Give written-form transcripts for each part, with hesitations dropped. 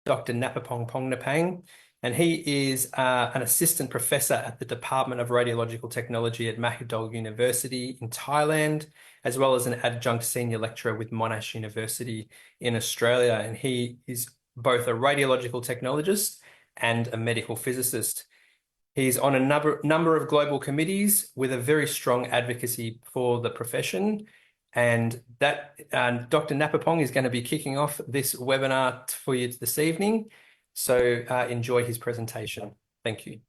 Dr. Napapong Pongnapang, and he is an assistant professor at the Department of Radiological Technology at Mahidol University in Thailand, as well as an adjunct senior lecturer with Monash University in Australia. And he is both a radiological technologist and a medical physicist. He's on a number of global committees with a very strong advocacy for the profession. And Dr. Napapong is going to be kicking off this webinar for you this evening. So enjoy his presentation. Thank you.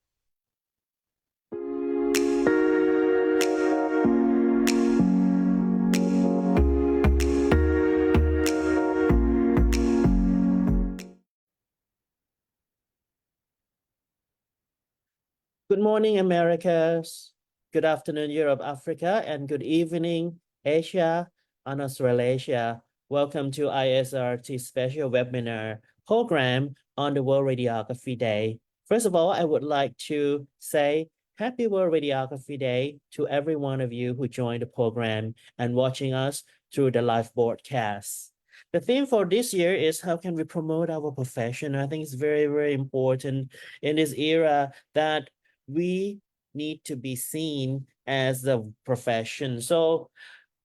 Good morning, Americas. Good afternoon, Europe, Africa, and good evening, Asia and Australasia. Welcome to ISRRT special webinar program on the World Radiography Day. First of all, I would like to say Happy World Radiography Day to every one of you who joined the program and watching us through the live broadcast. The theme for this year is how can we promote our profession? I think it's very, very important in this era that we need to be seen as a profession. So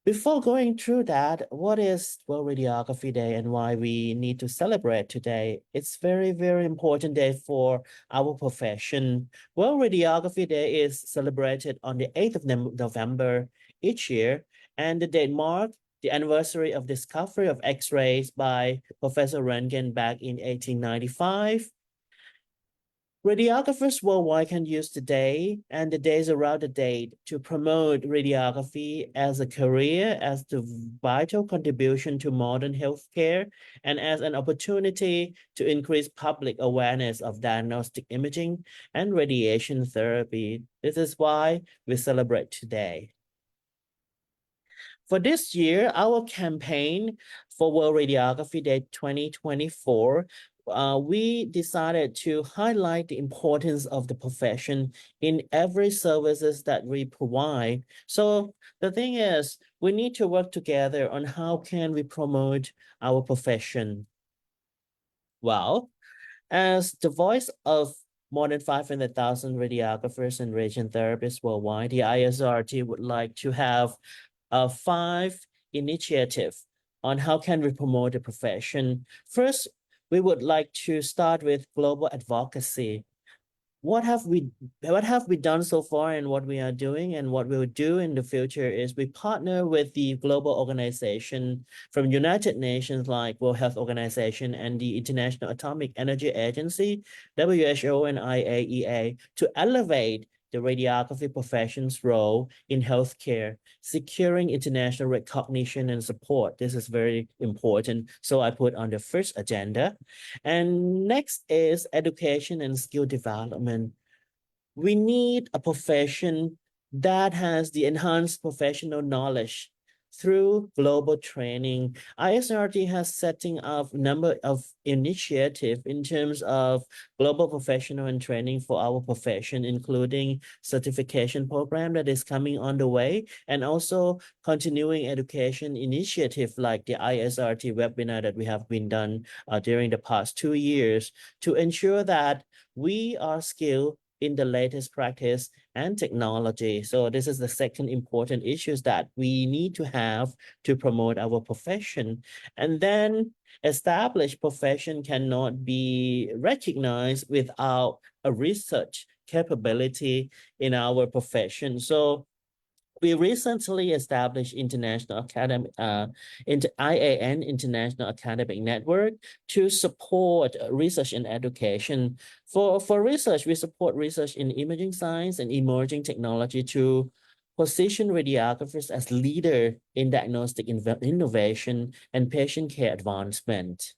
before going through that, what is World Radiography Day and why we need to celebrate today? It's very, very important day for our profession. World Radiography Day is celebrated on the 8th of November each year, and the date marked the anniversary of discovery of X-rays by Professor Röntgen back in 1895. Radiographers worldwide can use the day and the days around the date to promote radiography as a career, as the vital contribution to modern healthcare, and as an opportunity to increase public awareness of diagnostic imaging and radiation therapy. This is why we celebrate today. For this year, our campaign for World Radiography Day 2024, we decided to highlight the importance of the profession in every services that we provide. So the thing is, we need to work together on how can we promote our profession. Well, as the voice of more than 500,000 radiographers and radiation therapists worldwide, the ISRRT would like to have 5 initiatives on how can we promote the profession. First, we would like to start with global advocacy. What have we done so far and what we are doing and what we'll do in the future is we partner with the global organization from United Nations like World Health Organization and the International Atomic Energy Agency, WHO and IAEA, to elevate the radiography profession's role in healthcare, securing international recognition and support. This is very important. So I put on the first agenda. And next is education and skill development. We need a profession that has the enhanced professional knowledge through global training. ISRRT has setting up a number of initiatives in terms of global professional and training for our profession, including certification program that is coming on the way, and also continuing education initiative like the ISRRT webinar that we have been done during the past 2 years to ensure that we are skilled in the latest practice and technology. So this is the second important issues that we need to have to promote our profession. And then established profession cannot be recognized without a research capability in our profession. So we recently established International Academy, IAN International Academic Network to support research and education. For research, we support research in imaging science and emerging technology to position radiographers as leader in diagnostic innovation and patient care advancement.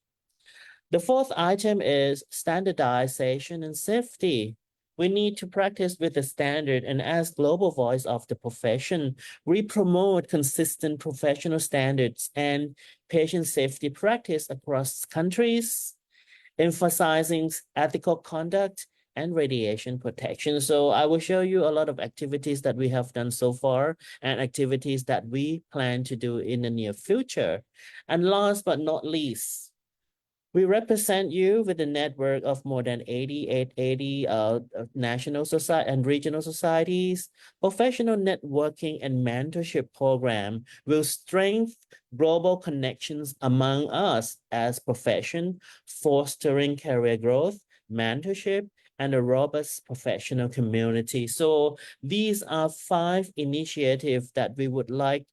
The fourth item is standardization and safety. We need to practice with the standard, and as global voice of the profession, we promote consistent professional standards and patient safety practice across countries, emphasizing ethical conduct and radiation protection. So I will show you a lot of activities that we have done so far and activities that we plan to do in the near future. And last but not least, We represent you with a network of more than 80 national society and regional societies. Professional networking and mentorship program will strengthen global connections among us as profession, fostering career growth, mentorship, and a robust professional community. So these are 5 initiatives that we would like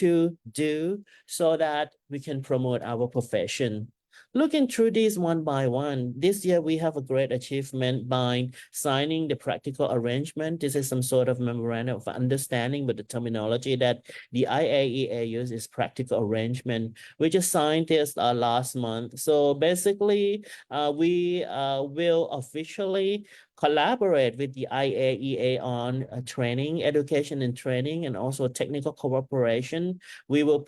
to do so that we can promote our profession. Looking through these one by one, this year we have a great achievement by signing the practical arrangement. This is some sort of memorandum of understanding with the terminology that the IAEA uses, practical arrangement. We just signed this last month. So basically, we will officially collaborate with the IAEA on training, education and training, and also technical cooperation. We will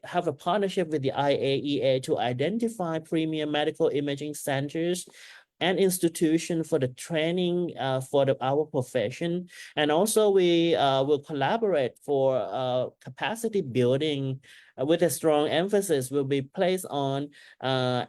have a partnership with the IAEA to identify premium medical imaging centers and institution for the training for our profession. And also we will collaborate for capacity building with a strong emphasis will be placed on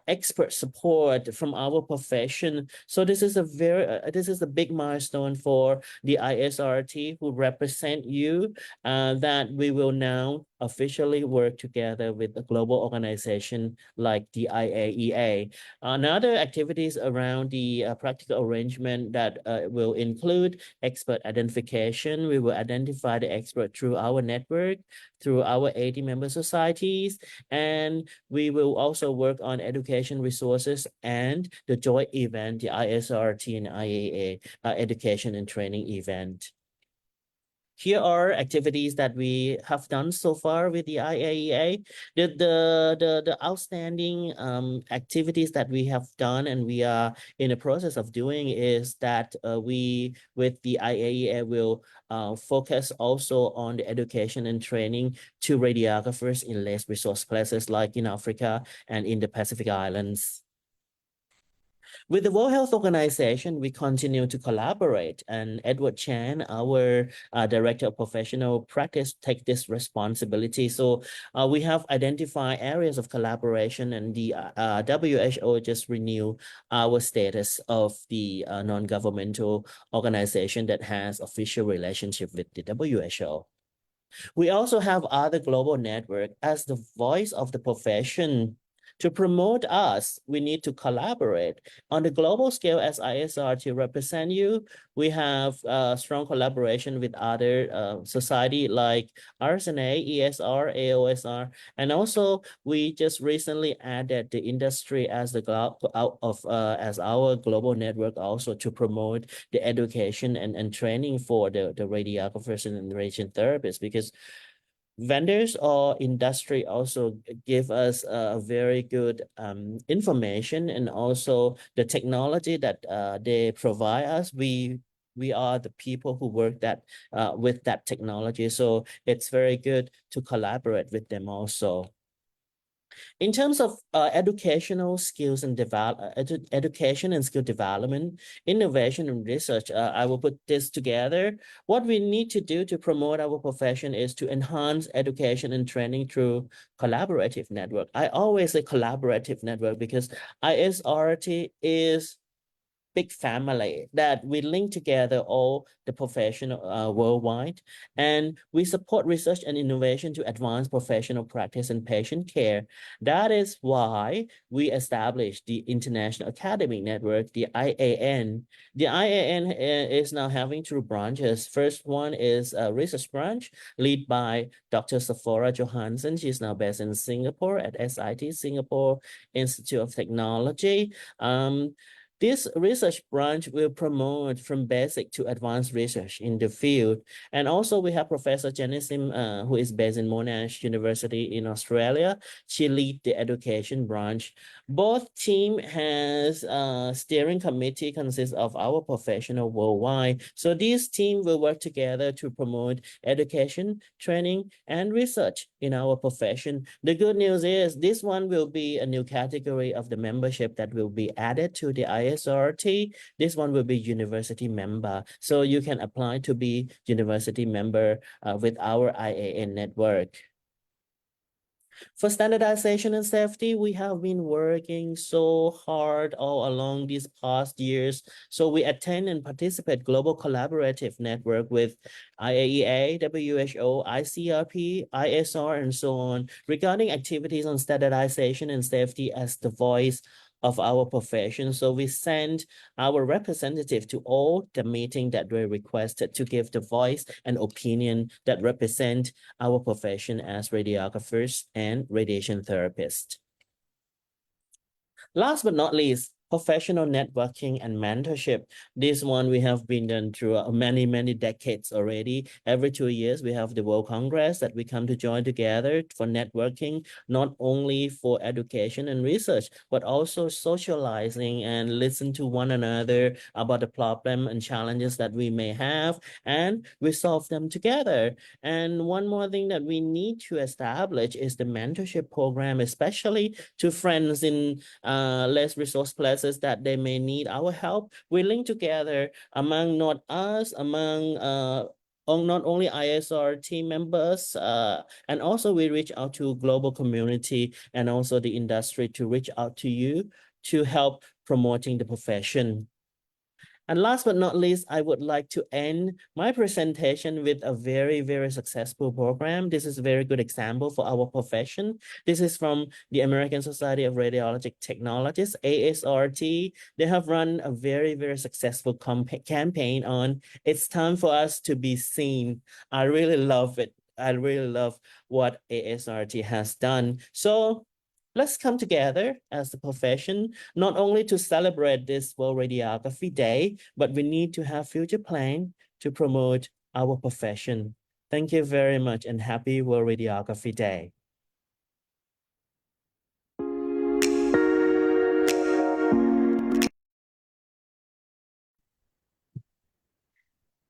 expert support from our profession. So this is a big milestone for the ISRT who represent you, that we will now officially work together with a global organization like the IAEA. Another activities around the practical arrangement that will include expert identification. We will identify the expert through our network, through our 80 member societies, and we will also work on education resources and the joint event, the ISRT and IAA education and training event. Here are activities that we have done so far with the IAEA. The outstanding activities that we have done and we are in the process of doing is that we, with the IAEA, will focus also on the education and training to radiographers in less resource places like in Africa and in the Pacific Islands. With the World Health Organization, we continue to collaborate, and Edward Chan, our Director of Professional Practice, take this responsibility. So we have identified areas of collaboration, and the WHO just renewed our status of the non-governmental organization that has official relationship with the WHO. We also have other global network as the voice of the profession. To promote us, we need to collaborate. On the global scale, as ISR to represent you, we have strong collaboration with other society like RSNA, ESR, AOSR, and also we just recently added the industry as as our global network also to promote the education and training for the radiographers and radiation therapists, because vendors or industry also give us a very good information, and also the technology that they provide us. We are the people who work with that technology, so it's very good to collaborate with them also. In terms of educational skills and education and skill development, innovation and research, I will put this together. What we need to do to promote our profession is to enhance education and training through collaborative network. I always say collaborative network because ISRT is big family that we link together all the professional worldwide, and we support research and innovation to advance professional practice and patient care. That is why we established the International Academic Network, the IAN. The IAN is now having 2 branches. First one is a research branch led by Dr. Sephora Johansson. She's now based in Singapore at SIT, Singapore Institute of Technology. This research branch will promote from basic to advanced research in the field. And also we have Professor Jenny Sim, who is based in Monash University in Australia. She leads the education branch. Both team has a steering committee consists of our professional worldwide. So this team will work together to promote education, training, and research in our profession. The good news is this one will be a new category of the membership that will be added to the ISRT. This one will be university member. So you can apply to be university member with our IAN network. For standardization and safety, we have been working so hard all along these past years. So we attend and participate global collaborative network with IAEA, WHO, ICRP, ISR, and so on regarding activities on standardization and safety as the voice of our profession. So we send our representative to all the meeting that were requested to give the voice and opinion that represent our profession as radiographers and radiation therapists. Last but not least, professional networking and mentorship. This one we have been done through many decades already. Every 2 years, we have the World Congress that we come to join together for networking, not only for education and research, but also socializing and listen to one another about the problem and challenges that we may have and resolve them together. And one more thing that we need to establish is the mentorship program, especially to friends in less resource places that they may need our help. We link together among not us, among not only ISR team members, and also we reach out to global community and also the industry to reach out to you to help promoting the profession. And last but not least, I would like to end my presentation with a very successful program. This is a very good example for our profession. This is from the American Society of Radiologic Technologists, ASRT. They have run a very successful campaign on "It's time for us to be seen." I really love it. I really love what ASRT has done. So let's come together as a profession, not only to celebrate this World Radiography Day, but we need to have future plan to promote our profession. Thank you very much and happy World Radiography Day.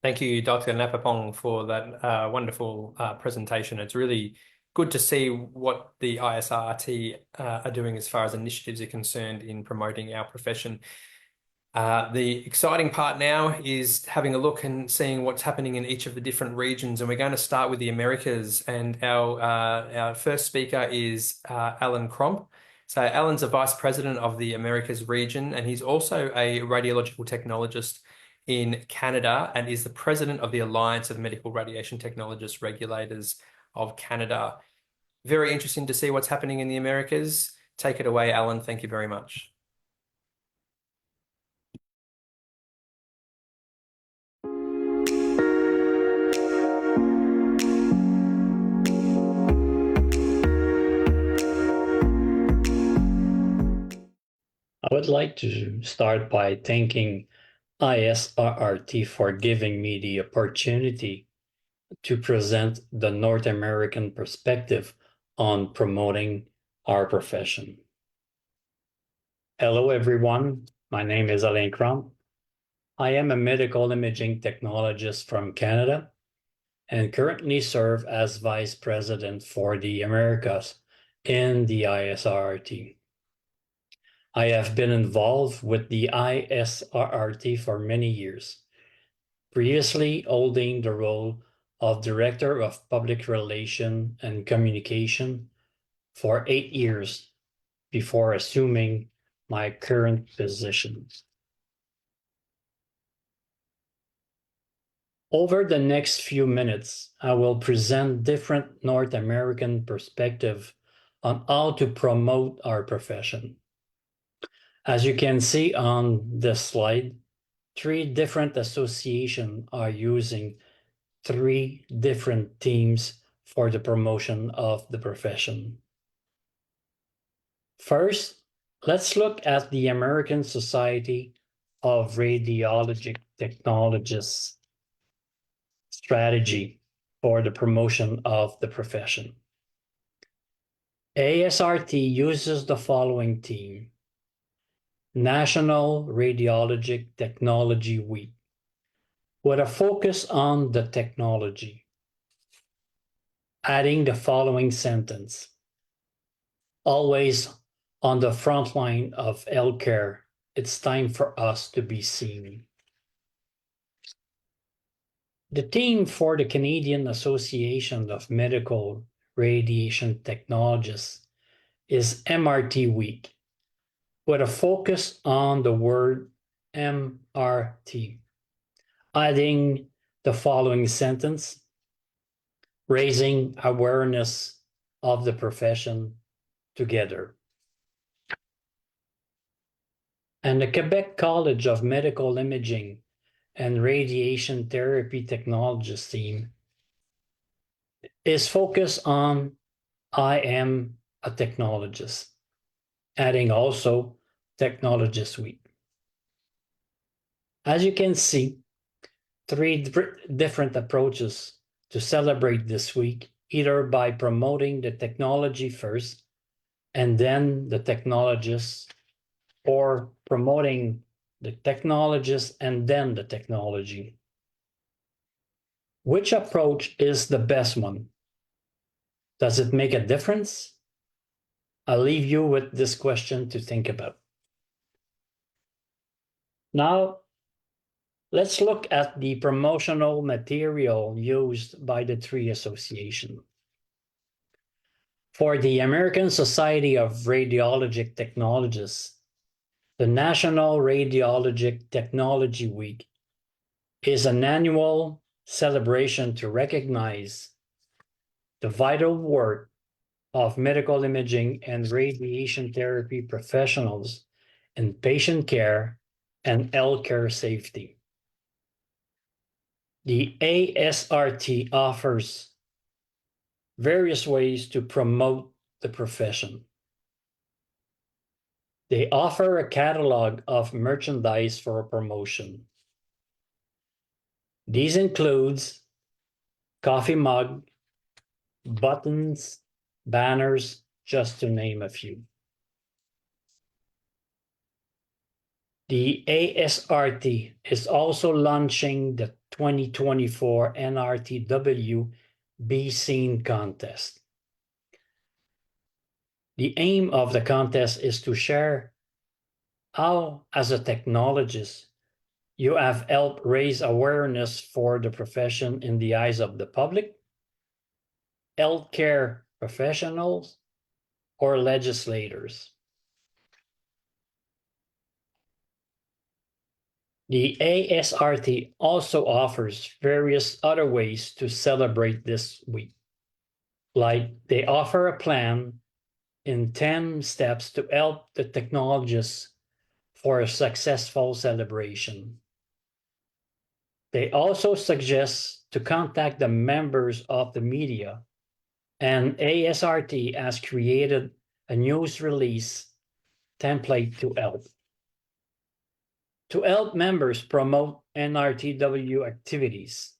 Thank you, Dr. Napapong, for that wonderful presentation. It's really good to see what the ISRT are doing as far as initiatives are concerned in promoting our profession. The exciting part now is having a look and seeing what's happening in each of the different regions. And we're going to start with the Americas. And our first speaker is Alan Cromp. So Alan's a vice president of the Americas region, and he's also a radiological technologist in Canada and is the president of the Alliance of Medical Radiation Technologists Regulators of Canada. Very interesting to see what's happening in the Americas. Take it away, Alan. Thank you very much. I would like to start by thanking ISRRT for giving me the opportunity to present the North American perspective on promoting our profession. Hello, everyone. My name is Alain Crump. I am a medical imaging technologist from Canada and currently serve as Vice President for the Americas in the ISRRT. I have been involved with the ISRRT for many years, previously holding the role of Director of Public Relations and Communication for 8 years before assuming my current position. Over the next few minutes, I will present different North American perspectives on how to promote our profession. As you can see on this slide, 3 different associations are using 3 different teams for the promotion of the profession. First, let's look at the American Society of Radiologic Technologists strategy for the promotion of the profession. ASRT uses the following team: National Radiologic Technology Week, with a focus on the technology, adding the following sentence: always on the front line of healthcare, it's time for us to be seen. The team for the Canadian Association of Medical radiation technologists is MRT Week, with a focus on the word MRT, adding the following sentence: raising awareness of the profession together. And the Quebec College of Medical Imaging and Radiation Therapy Technologists team is focused on I am a technologist, adding also Technologist Week. As you can see, three different approaches to celebrate this week, either by promoting the technology first and then the technologists, or promoting the technologists and then the technology. Which approach is the best one? Does it make a difference? I'll leave you with this question to think about. Now, let's look at the promotional material used by the three associations. For the American Society of Radiologic Technologists, the National Radiologic Technology Week is an annual celebration to recognize the vital work of medical imaging and radiation therapy professionals in patient care and healthcare safety. The ASRT offers various ways to promote the profession. They offer a catalog of merchandise for promotion. These includes coffee mug, buttons, banners, just to name a few. The ASRT is also launching the 2024 NRTW Be Seen contest. The aim of the contest is to share how, as a technologist, you have helped raise awareness for the profession in the eyes of the public, healthcare professionals, or legislators. The ASRT also offers various other ways to celebrate this week. Like they offer a plan in 10 steps to help the technologists for a successful celebration. They also suggest to contact the members of the media, and ASRT has created a news release template to help. To help members promote NRTW activities,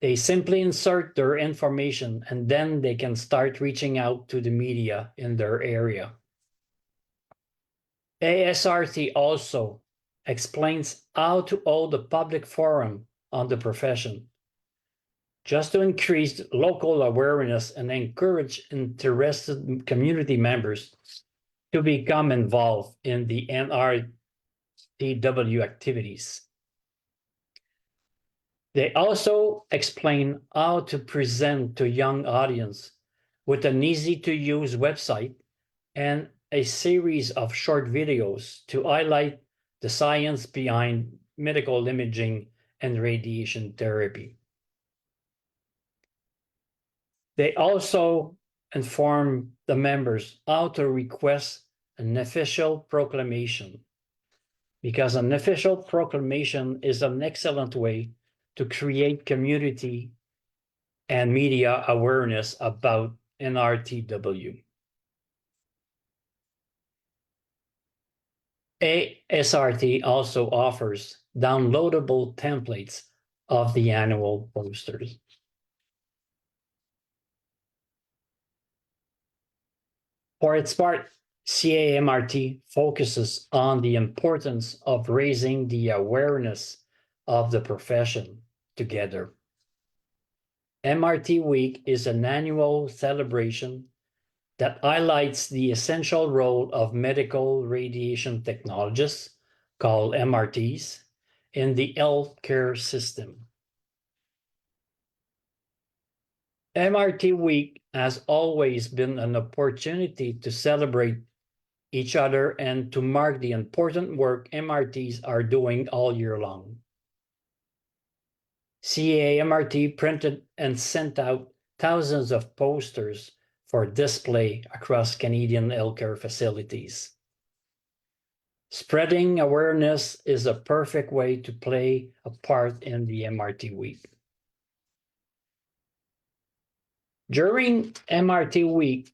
they simply insert their information and then they can start reaching out to the media in their area. ASRT also explains how to hold a public forum on the profession, just to increase local awareness and encourage interested community members to become involved in the NRTW activities. They also explain how to present to young audience with an easy-to-use website and a series of short videos to highlight the science behind medical imaging and radiation therapy. They also inform the members how to request an official proclamation, because an official proclamation is an excellent way to create community and media awareness about NRTW. ASRT also offers downloadable templates of the annual posters. For its part, CAMRT focuses on the importance of raising the awareness of the profession together. MRT Week is an annual celebration that highlights the essential role of medical radiation technologists, called MRTs, in the healthcare system. MRT Week has always been an opportunity to celebrate each other and to mark the important work MRTs are doing all year long. CAMRT printed and sent out thousands of posters for display across Canadian healthcare facilities. Spreading awareness is a perfect way to play a part in the MRT Week. During MRT Week,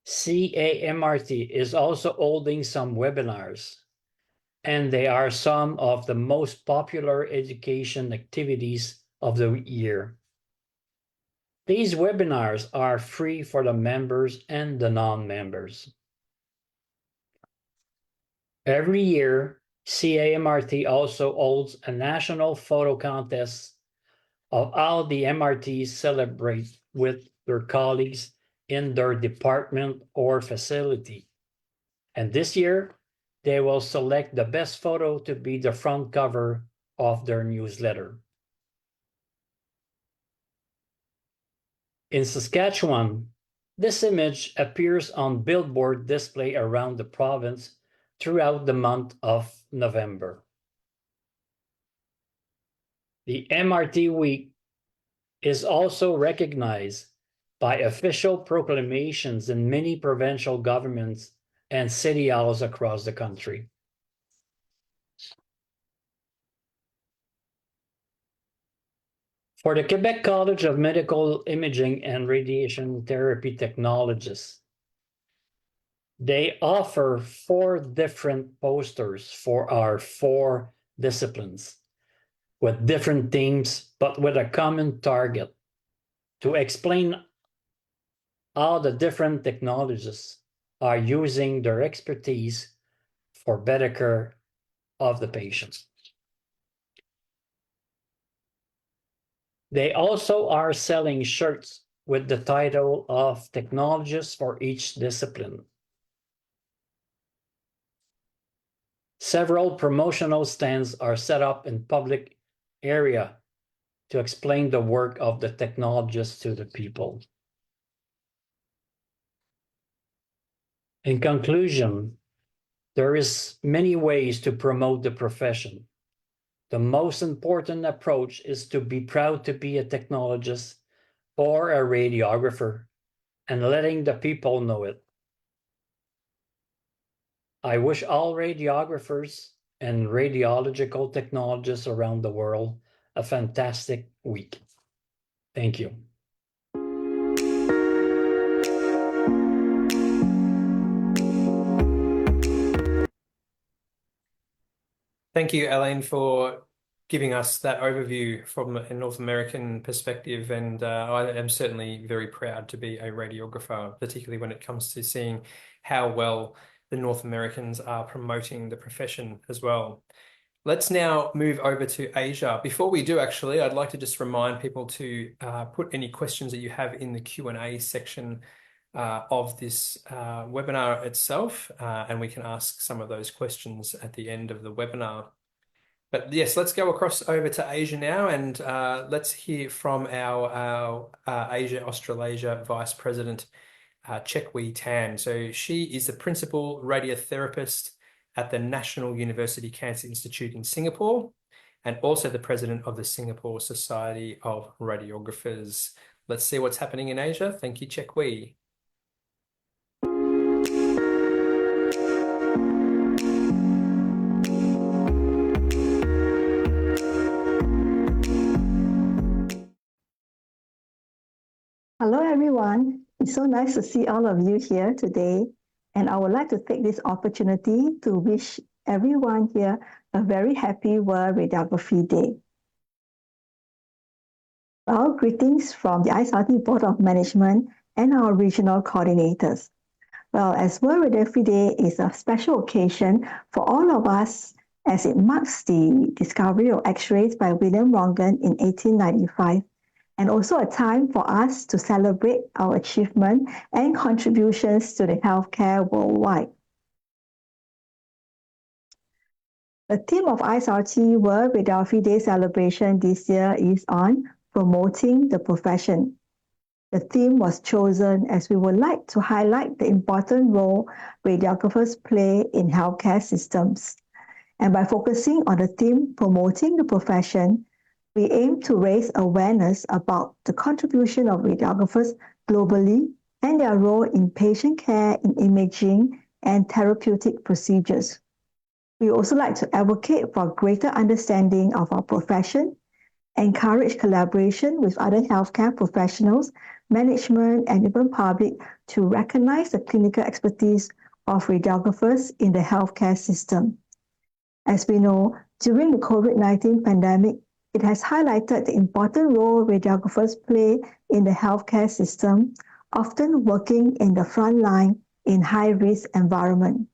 CAMRT is also holding some webinars, and they are some of the most popular education activities of the year. These webinars are free for the members and the non-members. Every year, CAMRT also holds a national photo contest of how the MRTs celebrate with their colleagues in their department or facility. And this year, they will select the best photo to be the front cover of their newsletter. In Saskatchewan, this image appears on billboard display around the province throughout the month of November. The MRT Week is also recognized by official proclamations in many provincial governments and city halls across the country. For the Quebec College of Medical Imaging and Radiation Therapy Technologists, they offer 4 different posters for our 4 disciplines with different themes, but with a common target to explain how the different technologists are using their expertise for better care of the patients. They also are selling shirts with the title of Technologists for each discipline. Several promotional stands are set up in public area to explain the work of the technologists to the people. In conclusion, there is many ways to promote the profession. The most important approach is to be proud to be a technologist or a radiographer and letting the people know it. I wish all radiographers and radiological technologists around the world a fantastic week. Thank you. Thank you, Alain, for giving us that overview from a North American perspective. And I am certainly very proud to be a radiographer, particularly when it comes to seeing how well the North Americans are promoting the profession as well. Let's now move over to Asia. Before we do, actually, I'd like to just remind people to put any questions that you have in the Q&A section of this webinar itself, and we can ask some of those questions at the end of the webinar. But yes, let's go across over to Asia now, and let's hear from our Asia Australasia Vice President, Chek Wee Tan. So she is the Principal Radiotherapist at the National University Cancer Institute in Singapore, and also the President of the Singapore Society of Radiographers. Let's see what's happening in Asia. Thank you, Chek Wee. Hello, everyone. It's so nice to see all of you here today. And I would like to take this opportunity to wish everyone here a very happy World Radiography Day. Well, greetings from the ISRRT Board of Management and our regional coordinators. Well, as World Radiography Day is a special occasion for all of us as it marks the discovery of X-rays by William Röntgen in 1895. And also a time for us to celebrate our achievement and contributions to the healthcare worldwide. The theme of ISRRT World Radiography Day celebration this year is on promoting the profession. The theme was chosen as we would like to highlight the important role radiographers play in healthcare systems. And by focusing on the theme promoting the profession, we aim to raise awareness about the contribution of radiographers globally and their role in patient care, in imaging, and therapeutic procedures. We also like to advocate for greater understanding of our profession, encourage collaboration with other healthcare professionals, management, and even public to recognize the clinical expertise of radiographers in the healthcare system. As we know, during the COVID-19 pandemic, it has highlighted the important role radiographers play in the healthcare system, often working in the front line in high-risk environment.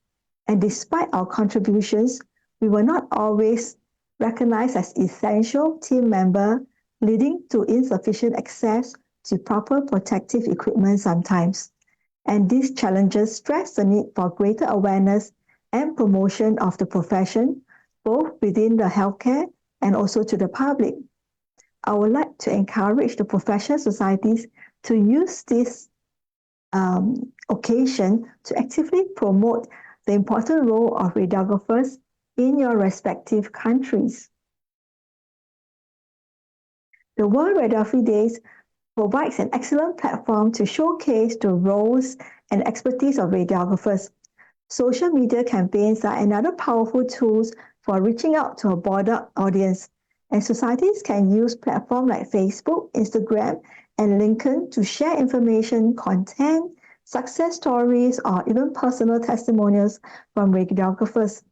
And despite our contributions, we were not always recognized as essential team member, leading to insufficient access to proper protective equipment sometimes. And these challenges stress the need for greater awareness and promotion of the profession, both within the healthcare and also to the public. I would like to encourage the professional societies to use this occasion to actively promote the important role of radiographers in your respective countries. The World Radiography Days provides an excellent platform to showcase the roles and expertise of radiographers. Social media campaigns are another powerful tool for reaching out to a broader audience, and societies can use platforms like Facebook, Instagram, and LinkedIn to share information, content, success stories, or even personal testimonials from radiographers.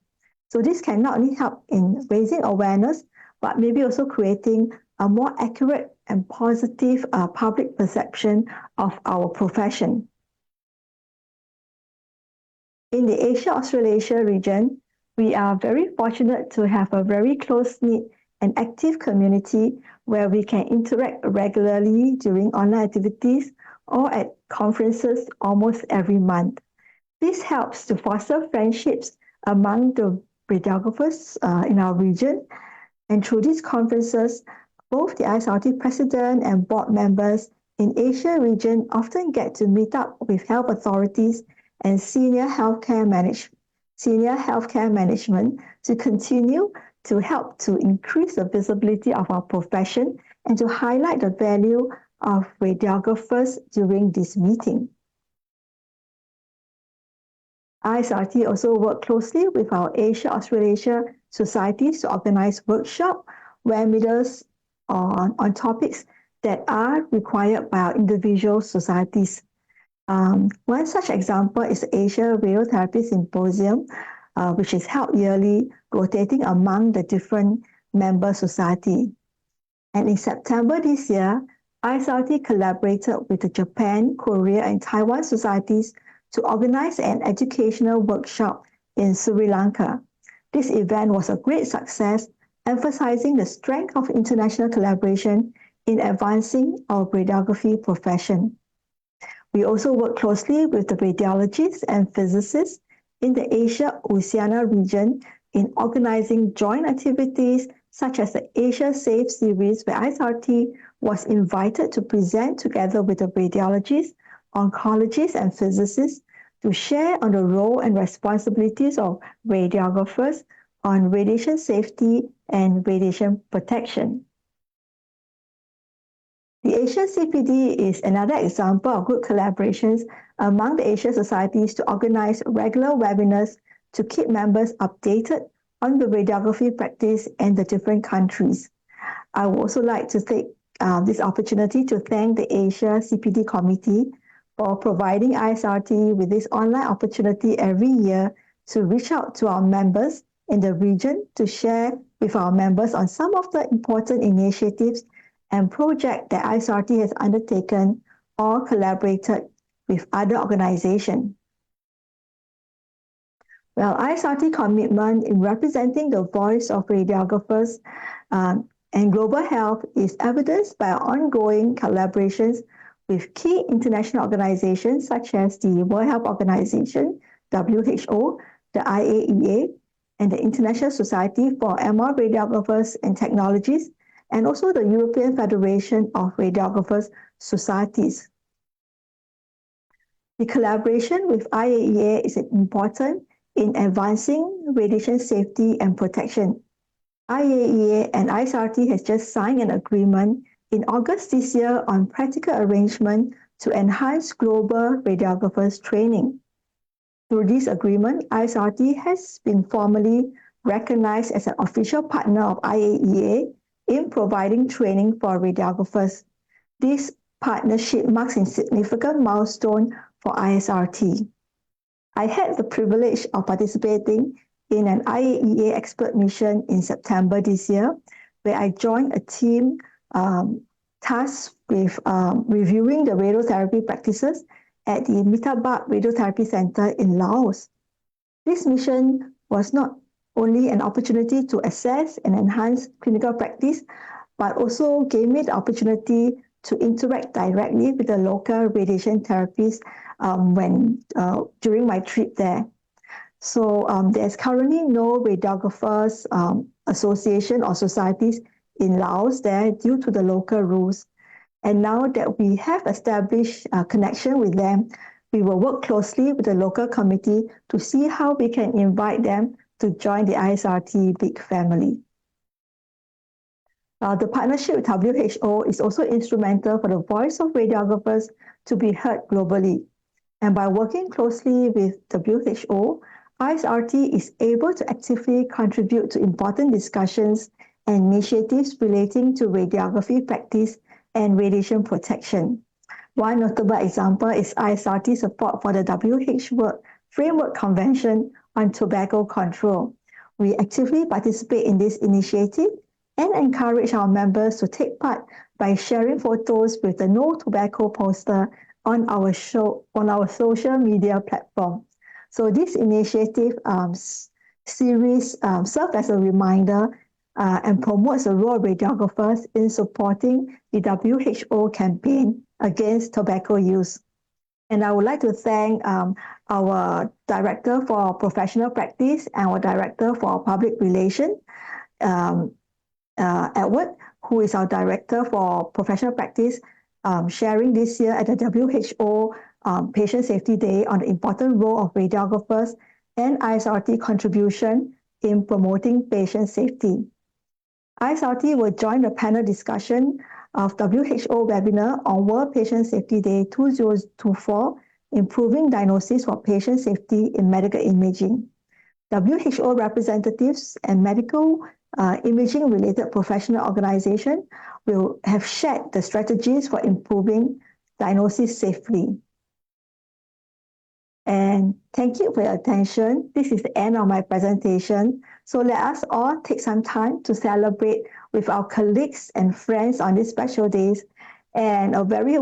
So this can not only help in raising awareness, but maybe also creating a more accurate and positive public perception of our profession. In the Asia-Australasia region, we are very fortunate to have a very close-knit and active community where we can interact regularly during online activities or at conferences almost every month. This helps to foster friendships among the radiographers in our region. And through these conferences, both the ISRRT president and board members in Asia region often get to meet up with health authorities and senior healthcare management to continue to help to increase the visibility of our profession and to highlight the value of radiographers during this meeting. ISRRT also work closely with our Asia-Australasia societies to organize workshops, webinars on topics that are required by our individual societies. One such example is the Asia Radiotherapy Symposium, which is held yearly, rotating among the different member society. And in September this year, ISRRT collaborated with the Japan, Korea, and Taiwan societies to organize an educational workshop in Sri Lanka. This event was a great success, emphasizing the strength of international collaboration in advancing our radiography profession. We also work closely with the radiologists and physicists in the Asia-Oceania region in organizing joint activities such as the Asia Safe series, where ISRRT was invited to present together with the radiologists, oncologists, and physicists to share on the role and responsibilities of radiographers on radiation safety and radiation protection. The Asian CPD is another example of good collaborations among the Asian societies to organize regular webinars to keep members updated on the radiography practice in the different countries. I would also like to take this opportunity to thank the Asia CPD Committee for providing ISRRT with this online opportunity every year to reach out to our members in the region to share with our members on some of the important initiatives and projects that ISRRT has undertaken or collaborated with other organizations. Well, ISRRT commitment in representing the voice of radiographers and global health is evidenced by our ongoing collaborations with key international organizations such as the World Health Organization, WHO, the IAEA, and the International Society for MR Radiographers and Technologies, and also the European Federation of Radiographers Societies. The collaboration with IAEA is important in advancing radiation safety and protection. IAEA and ISRRT has just signed an agreement in August this year on practical arrangement to enhance global radiographers training. Through this agreement, ISRRT has been formally recognized as an official partner of IAEA in providing training for radiographers. This partnership marks a significant milestone for ISRRT. I had the privilege of participating in an IAEA expert mission in September this year, where I joined a team tasked with reviewing the radiotherapy practices at the Mitabak Radiotherapy Center in Laos. This mission was not only an opportunity to assess and enhance clinical practice, but also gave me the opportunity to interact directly with the local radiation therapists during my trip there. So there's currently no radiographers association or societies in Laos there due to the local rules. And now that we have established a connection with them, we will work closely with the local committee to see how we can invite them to join the ISRRT big family. The partnership with WHO is also instrumental for the voice of radiographers to be heard globally. And by working closely with WHO, ISRRT is able to actively contribute to important discussions and initiatives relating to radiography practice and radiation protection. One notable example is ISRRT support for the WHO Framework Convention on Tobacco Control. We actively participate in this initiative and encourage our members to take part by sharing photos with the No Tobacco poster on our social media platform. So this initiative series serves as a reminder and promotes the role of radiographers in supporting the WHO campaign against tobacco use. And I would like to thank our Director for Professional Practice and our Director for Public Relations, Edward, who is our Director for Professional Practice, sharing this year at the WHO Patient Safety Day on the important role of radiographers and ISRRT contribution in promoting patient safety. ISRRT will join the panel discussion of WHO webinar on World Patient Safety Day 2024, Improving Diagnosis for Patient Safety in Medical Imaging. WHO representatives and medical imaging-related professional organizations will have shared the strategies for improving diagnosis safely. And thank you for your attention. This is the end of my presentation. So let us all take some time to celebrate with our colleagues and friends on these special days. And a very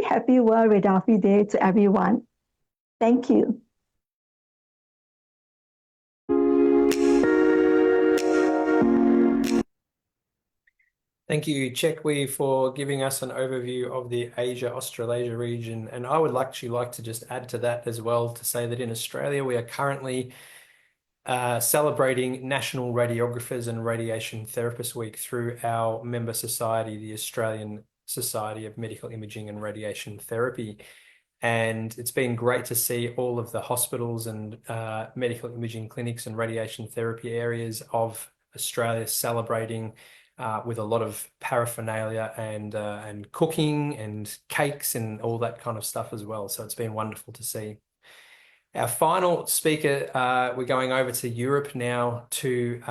happy World Radiography Day to everyone. Thank you. Thank you, Chekwi, for giving us an overview of the Asia-Australasia region. And I would actually like to just add to that as well to say that in Australia, we are currently celebrating National Radiographers and Radiation Therapists Week through our member society, the Australian Society of Medical Imaging and Radiation Therapy. And it's been great to see all of the hospitals and medical imaging clinics and radiation therapy areas of Australia celebrating with a lot of paraphernalia and cooking and cakes and all that kind of stuff as well. So it's been wonderful to see. Our final speaker, we're going over to Europe now, to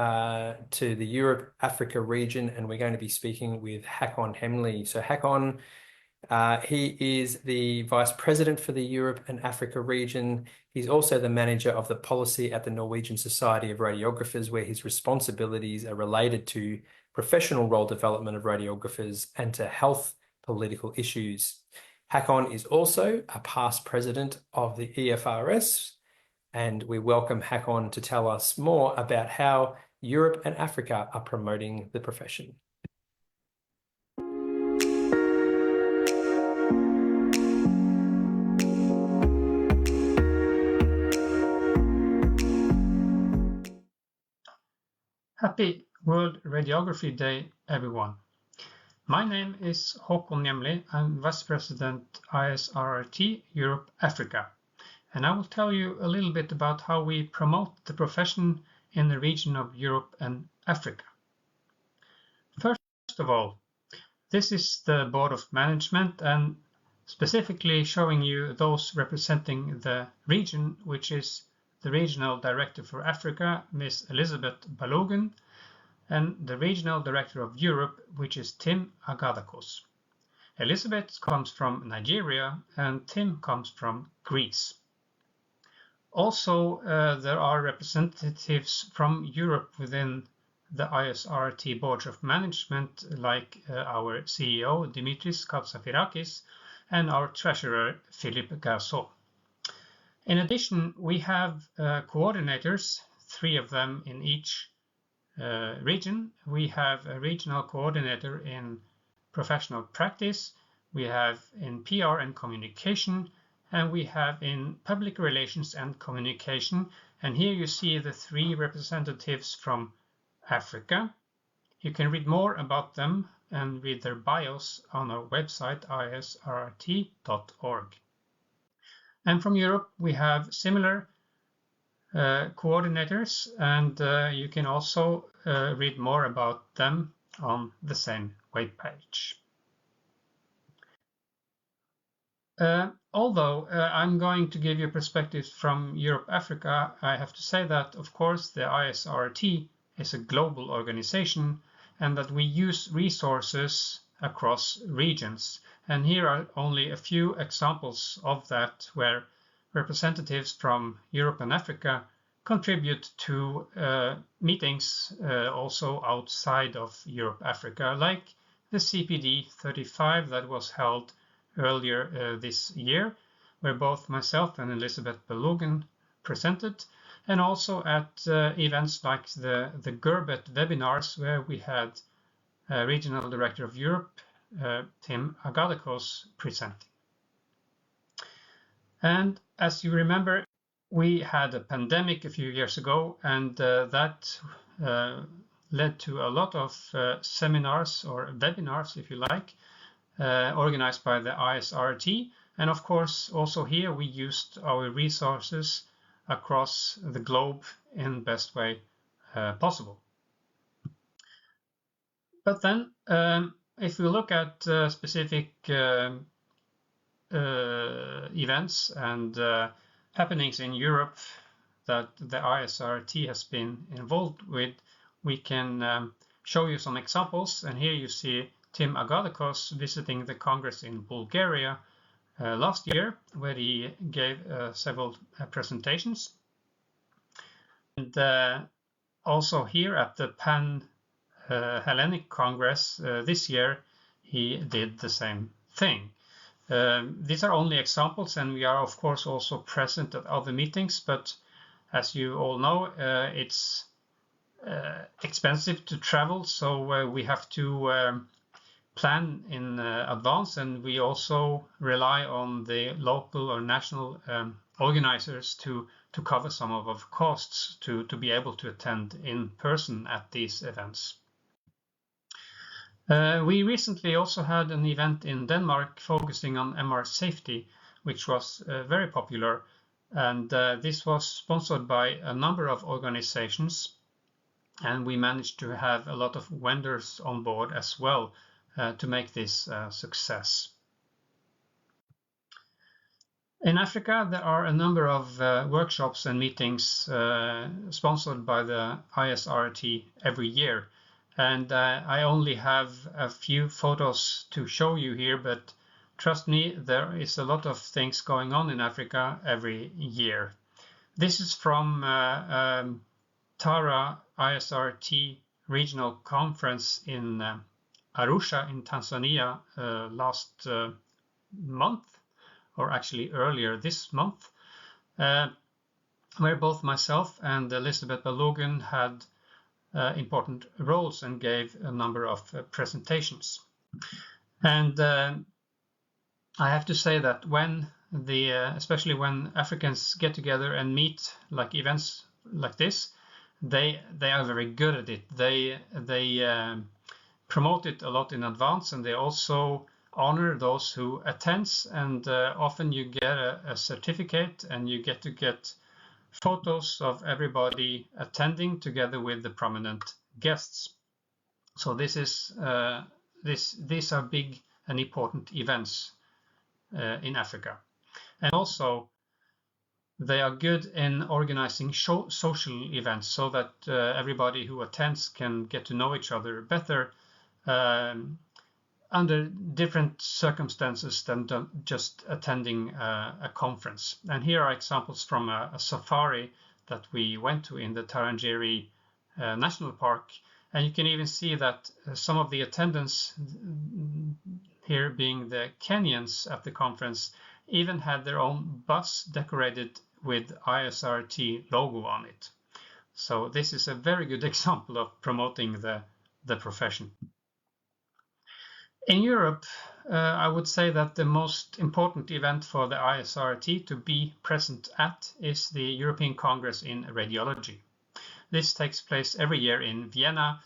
the Europe-Africa region, and we're going to be speaking with Håkon Hemley. So Håkon, he is the Vice President for the Europe and Africa region. He's also the manager of the policy at the Norwegian Society of Radiographers, where his responsibilities are related to professional role development of radiographers and to health political issues. Håkon is also a past president of the EFRS, and we welcome Håkon to tell us more about how Europe and Africa are promoting the profession. Happy World Radiography Day, everyone. My name is Håkon Njemli. I'm Vice President ISRRT Europe Africa, and I will tell you a little bit about how we promote the profession in the region of Europe and Africa. First of all, this is the Board of Management and specifically showing you those representing the region, which is the Regional Director for Africa, Ms. Elizabeth Balogun, and the Regional Director of Europe, which is Tim Agadakos. Elizabeth comes from Nigeria and Tim comes from Greece. Also, there are representatives from Europe within the ISRRT Board of Management, like our CEO Dimitris Katsafirakis and our Treasurer Philippe Garceau. In addition, we have coordinators, 3 of them in each region. We have a regional coordinator in professional practice, we have in PR and communication, and we have in public relations and communication. And here you see the 3 representatives from Africa. You can read more about them and read their bios on our website isrrt.org. And from Europe we have similar coordinators, and you can also read more about them on the same webpage. Although I'm going to give you perspectives from Europe Africa, I have to say that of course the ISRRT is a global organization and that we use resources across regions. And here are only a few examples of that, where representatives from Europe and Africa contribute to meetings also outside of Europe Africa, like the CPD 35 that was held earlier this year, where both myself and Elizabeth Balogun presented, and also at events like the GRBET webinars, where we had Regional Director of Europe, Tim Agadakos, presenting. And as you remember, we had a pandemic a few years ago, and that led to a lot of seminars or webinars, if you like, organized by the ISRRT. And of course, also here we used our resources across the globe in the best way possible. But then, if we look at specific events and happenings in Europe that the ISRRT has been involved with, we can show you some examples. And here you see Tim Agadakos visiting the Congress in Bulgaria last year, where he gave several presentations. And also here at the Pan-Hellenic Congress this year, he did the same thing. These are only examples, and we are of course also present at other meetings, but as you all know, it's expensive to travel, so we have to plan in advance, and we also rely on the local or national organizers to cover some of our costs to be able to attend in person at these events. We recently also had an event in Denmark focusing on MR safety, which was very popular, and this was sponsored by a number of organizations, and we managed to have a lot of vendors on board as well to make this a success. In Africa, there are a number of workshops and meetings sponsored by the ISRRT every year. And I only have a few photos to show you here, but trust me, there is a lot of things going on in Africa every year. This is from Tara ISRRT Regional Conference in Arusha in Tanzania last month, or actually earlier this month, where both myself and Elizabeth Balogun had important roles and gave a number of presentations. And I have to say that when especially when Africans get together and meet, like events like this, they are very good at it. They promote it a lot in advance, and they also honor those who attends, and often you get a certificate and you get to get photos of everybody attending together with the prominent guests. So this is these are big and important events in Africa, and also they are good in organizing social events so that everybody who attends can get to know each other better under different circumstances than just attending a conference. And here are examples from a safari that we went to in the Tarangire National Park. And you can even see that some of the attendants, here being the Kenyans at the conference, even had their own bus decorated with ISRRT logo on it. So this is a very good example of promoting the profession. In Europe, I would say that the most important event for the ISRRT to be present at is the European Congress in Radiology. This takes place every year in Vienna,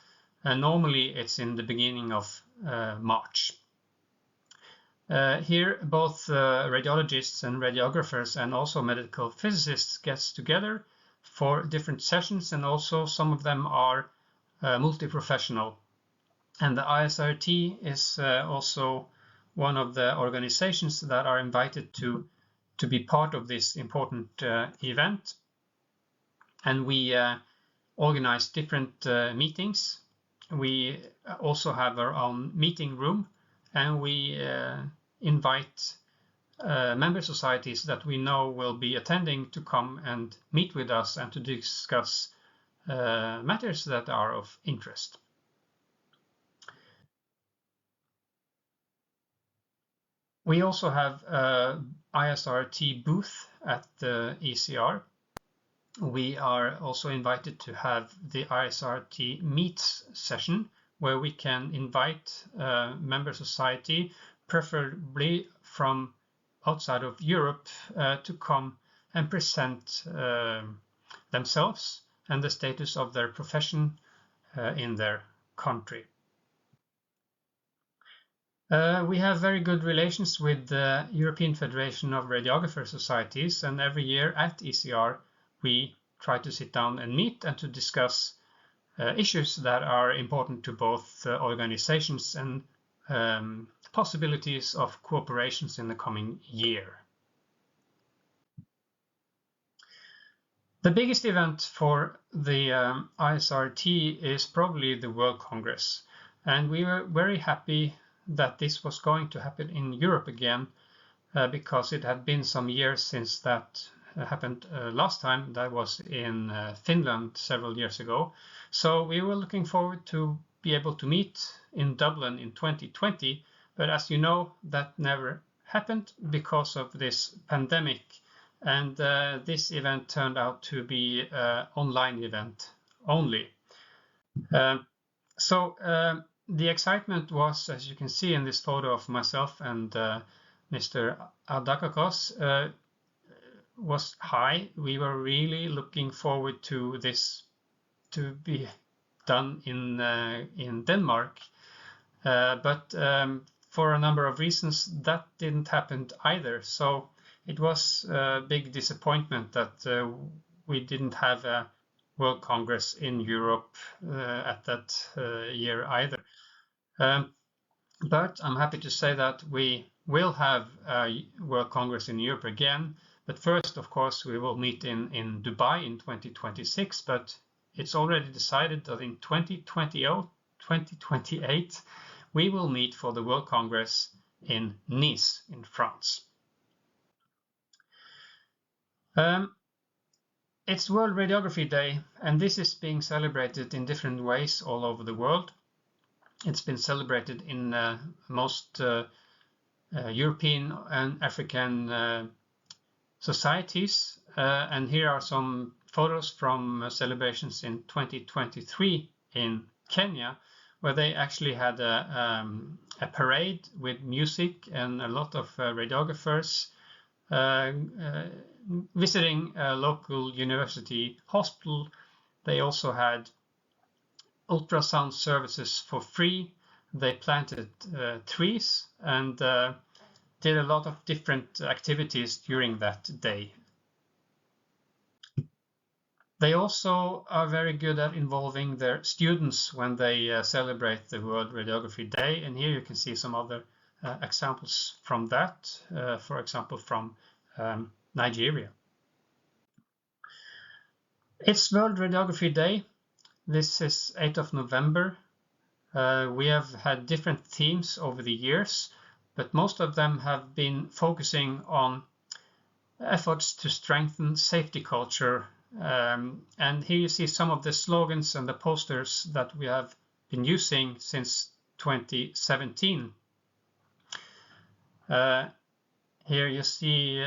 and normally it's in the beginning of March. Here, both radiologists and radiographers and also medical physicists get together for different sessions, and also some of them are multi-professional. And the ISRRT is also one of the organizations that are invited to be part of this important event. And we organize different meetings. We also have our own meeting room, and we invite member societies that we know will be attending to come and meet with us and to discuss matters that are of interest. We also have an ISRRT booth at the ECR. We are also invited to have the ISRRT Meets session, where we can invite member society, preferably from outside of Europe, to come and present themselves and the status of their profession in their country. We have very good relations with the European Federation of Radiographer Societies, and every year at ECR we try to sit down and meet and to discuss issues that are important to both organizations and possibilities of cooperations in the coming year. The biggest event for the ISRRT is probably the World Congress, and we were very happy that this was going to happen in Europe again, because it had been some years since that happened last time. That was in Finland several years ago. So we were looking forward to be able to meet in Dublin in 2020, but as you know, that never happened because of this pandemic, and this event turned out to be an online event only. The excitement was, as you can see in this photo of myself and Mr. Adakakos, was high. We were really looking forward to this to be done in Denmark, but for a number of reasons that didn't happen either. So it was a big disappointment that we didn't have a World Congress in Europe at that year either. But I'm happy to say that we will have a World Congress in Europe again. But first, of course, we will meet in Dubai in 2026. But it's already decided that in 2028, we will meet for the World Congress in Nice, in France. It's World Radiography Day, and this is being celebrated in different ways all over the world. It's been celebrated in most European and African societies, and here are some photos from celebrations in 2023 in Kenya, where they actually had a parade with music and a lot of radiographers visiting a local university hospital. They also had ultrasound services for free, they planted trees and did a lot of different activities during that day. They also are very good at involving their students when they celebrate the World Radiography Day. And here you can see some other examples from that, for example, from Nigeria. It's World Radiography Day. This is 8th of November. We have had different themes over the years, but most of them have been focusing on efforts to strengthen safety culture. And here you see some of the slogans and the posters that we have been using since 2017. Here you see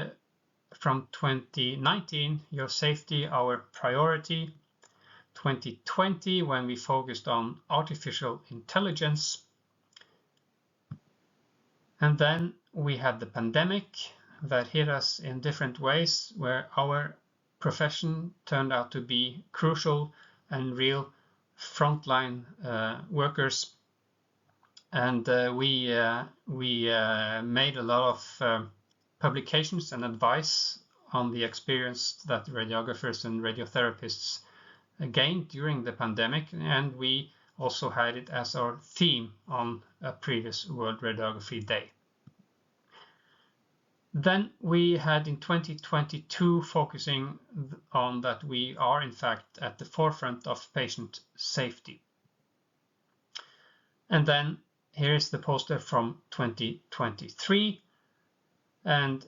from 2019, your safety, our priority. 2020, when we focused on artificial intelligence. And then we had the pandemic that hit us in different ways, where our profession turned out to be crucial and real frontline workers. And we made a lot of publications and advice on the experience that radiographers and radiotherapists gained during the pandemic, and we also had it as our theme on a previous World Radiography Day. Then we had in 2022 focusing on that we are in fact at the forefront of patient safety. And then here is the poster from 2023, and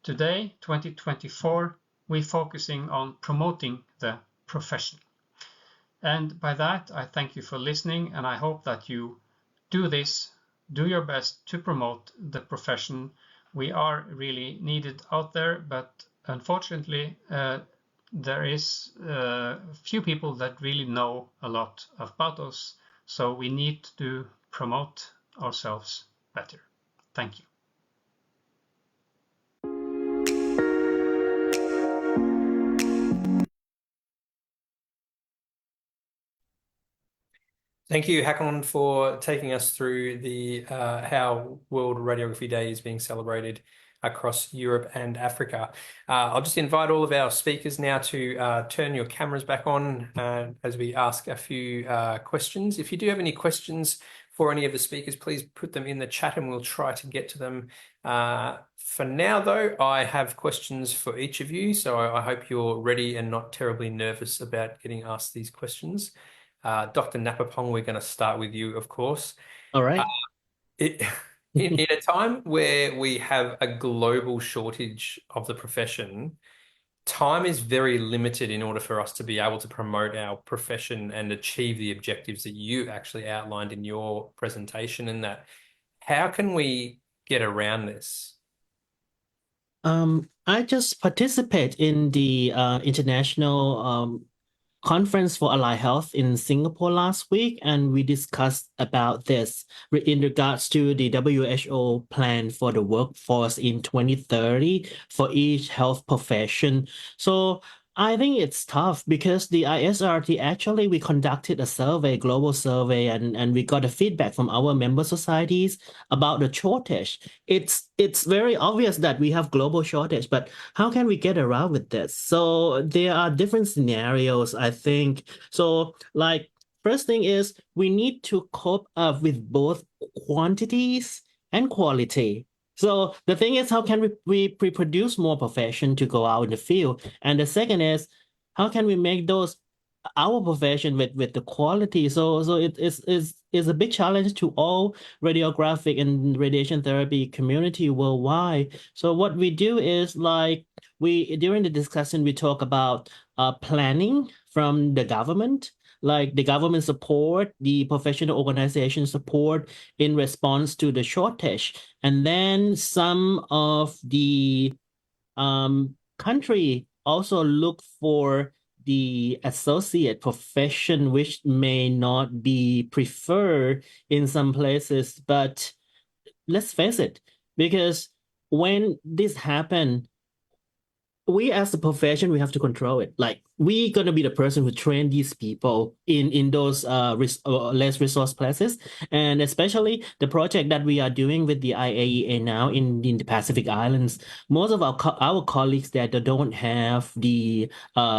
today, 2024, we're focusing on promoting the profession. And by that, I thank you for listening, and I hope that you do your best to promote the profession. We are really needed out there, but unfortunately, there is few people that really know a lot about us, so we need to promote ourselves better. Thank you. Thank you, Håkon, for taking us through the how World Radiography Day is being celebrated across Europe and Africa. I'll just invite all of our speakers now to turn your cameras back on as we ask a few questions. If you do have any questions for any of the speakers, please put them in the chat and we'll try to get to them. For now, though, I have questions for each of you, so I hope you're ready and not terribly nervous about getting asked these questions. Dr. Napapong, we're going to start with you, of course. All right. In a time where we have a global shortage of the profession, time is very limited in order for us to be able to promote our profession and achieve the objectives that you actually outlined in your presentation. And that, how can we get around this? I just participate in the international conference for allied health in Singapore last week, and we discussed about this in regards to the WHO plan for the workforce in 2030 for each health profession. So I think it's tough because the ISRRT, actually, we conducted a survey, global survey, and we got a feedback from our member societies about the shortage. It's very obvious that we have global shortage, but how can we get around with this? So there are different scenarios, I think. So like, first thing is we need to cope up with both quantities and quality. So the thing is, how can we produce more profession to go out in the field? And the second is, how can we make our profession with the quality? So it is a big challenge to all radiographic and radiation therapy community worldwide. So what we do is, like, during the discussion, we talk about planning from the government, like the government support, the professional organization support in response to the shortage. And then some of the country also look for the associate profession, which may not be preferred in some places. But let's face it, because when this happened, we as a profession, we have to control it. Like we gonna be the person who train these people in those less resource places, and especially the project that we are doing with the IAEA now in the Pacific Islands. Most of our colleagues that don't have the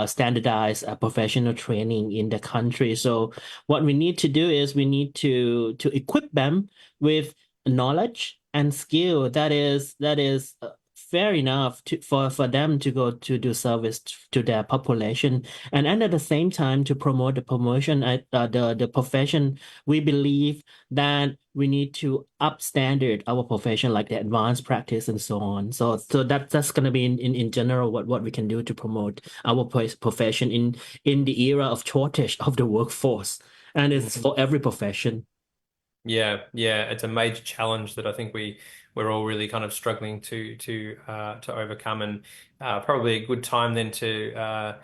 standardized professional training in the country. So what we need to do is we need to equip them with knowledge and skill that is fair enough for them to go to do service to their population, and at the same time to promote the promotion at the profession. We believe that we need to up standard our profession, like the advanced practice and so on. So that's going to be in general what we can do to promote our profession in the era of shortage of the workforce, and it's for every profession. Yeah, yeah, it's a major challenge that I think we're all really kind of struggling to overcome, and probably a good time then to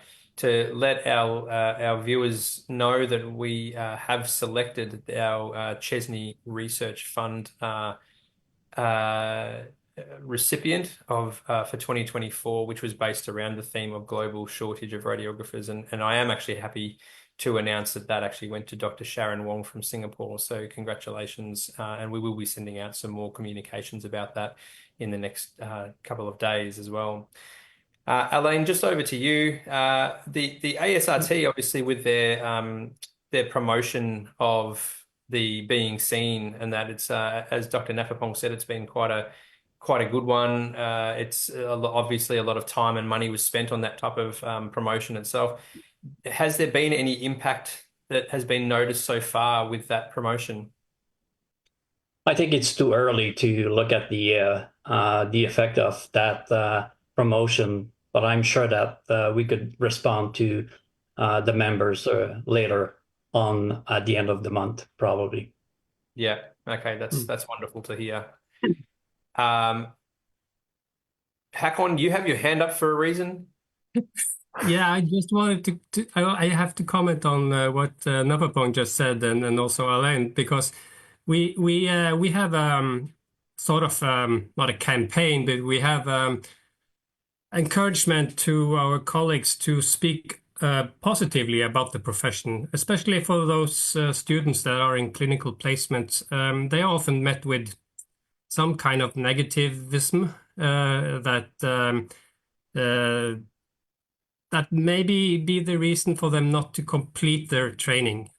let our viewers know that we have selected our Chesney Research Fund uh, recipient of for 2024, which was based around the theme of global shortage of radiographers, and I am actually happy to announce that that actually went to Dr. Sharon Wong from Singapore. So congratulations, and we will be sending out some more communications about that in the next couple of days as well. Elaine, just over to you. The ASRT, obviously, with their promotion of the being seen, and that it's as Dr. Napapong said, it's been quite a good one. It's obviously a lot of time and money was spent on that type of promotion itself. Has there been any impact that has been noticed so far with that promotion? I think it's too early to look at the effect of that promotion, but I'm sure that we could respond to the members later on at the end of the month, probably. Yeah. Okay. That's wonderful to hear. Hakon, you have your hand up for a reason. Yeah, I just wanted I have to comment on what Napapong just said, and also Alain, because we have sort of not a campaign, but we have encouragement to our colleagues to speak positively about the profession, especially for those students that are in clinical placements. They are often met with some kind of negativism that maybe be the reason for them not to complete their training.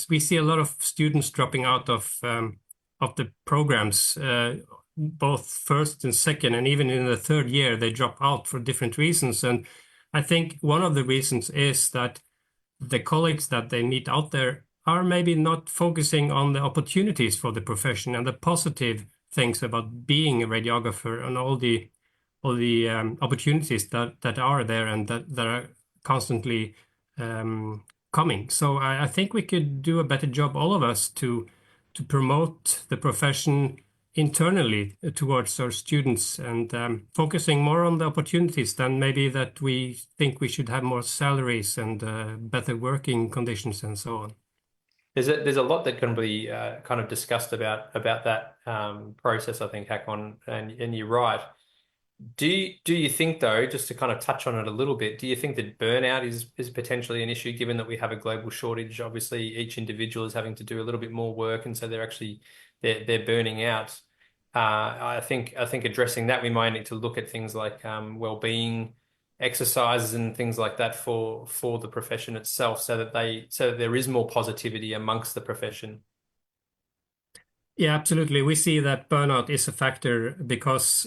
We see a lot of students dropping out of the programs, both first and second, and even in the third year, they drop out for different reasons. And I think one of the reasons is that the colleagues that they meet out there are maybe not focusing on the opportunities for the profession and the positive things about being a radiographer, and all the opportunities that are there and that are constantly coming. So I think we could do a better job, all of us, to promote the profession internally towards our students, and focusing more on the opportunities than maybe that we think we should have more salaries and better working conditions and so on. There's a lot that can be kind of discussed about that process, I think, Hakon, and you're right. Do you think, though, just to kind of touch on it a little bit, do you think that burnout is potentially an issue, given that we have a global shortage? Obviously, each individual is having to do a little bit more work, and so they're burning out. I think addressing that, we might need to look at things like well-being exercises and things like that for the profession itself, so that there is more positivity amongst the profession. Yeah, absolutely. We see that burnout is a factor because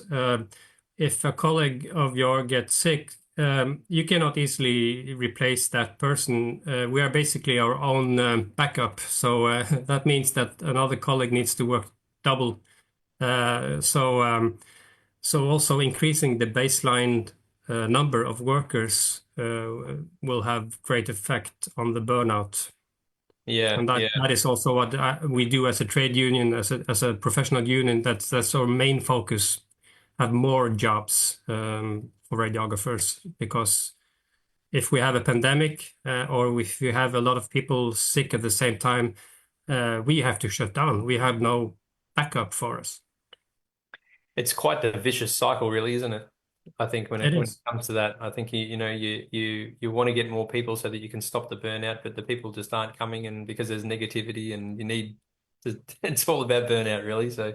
if a colleague of yours gets sick, you cannot easily replace that person. We are basically our own backup. So that means that another colleague needs to work double. So also increasing the baseline number of workers will have great effect on the burnout. Yeah, And that is also what we do as a trade union, as a professional union. That's our main focus. Have more jobs for radiographers, because if we have a pandemic or if we have a lot of people sick at the same time, we have to shut down. We have no backup for us. It's quite the vicious cycle, really, isn't it? I think when It it is. comes to that, I think you want to get more people so that you can stop the burnout, but the people just aren't coming, and because there's negativity and you need to, it's all about burnout really. So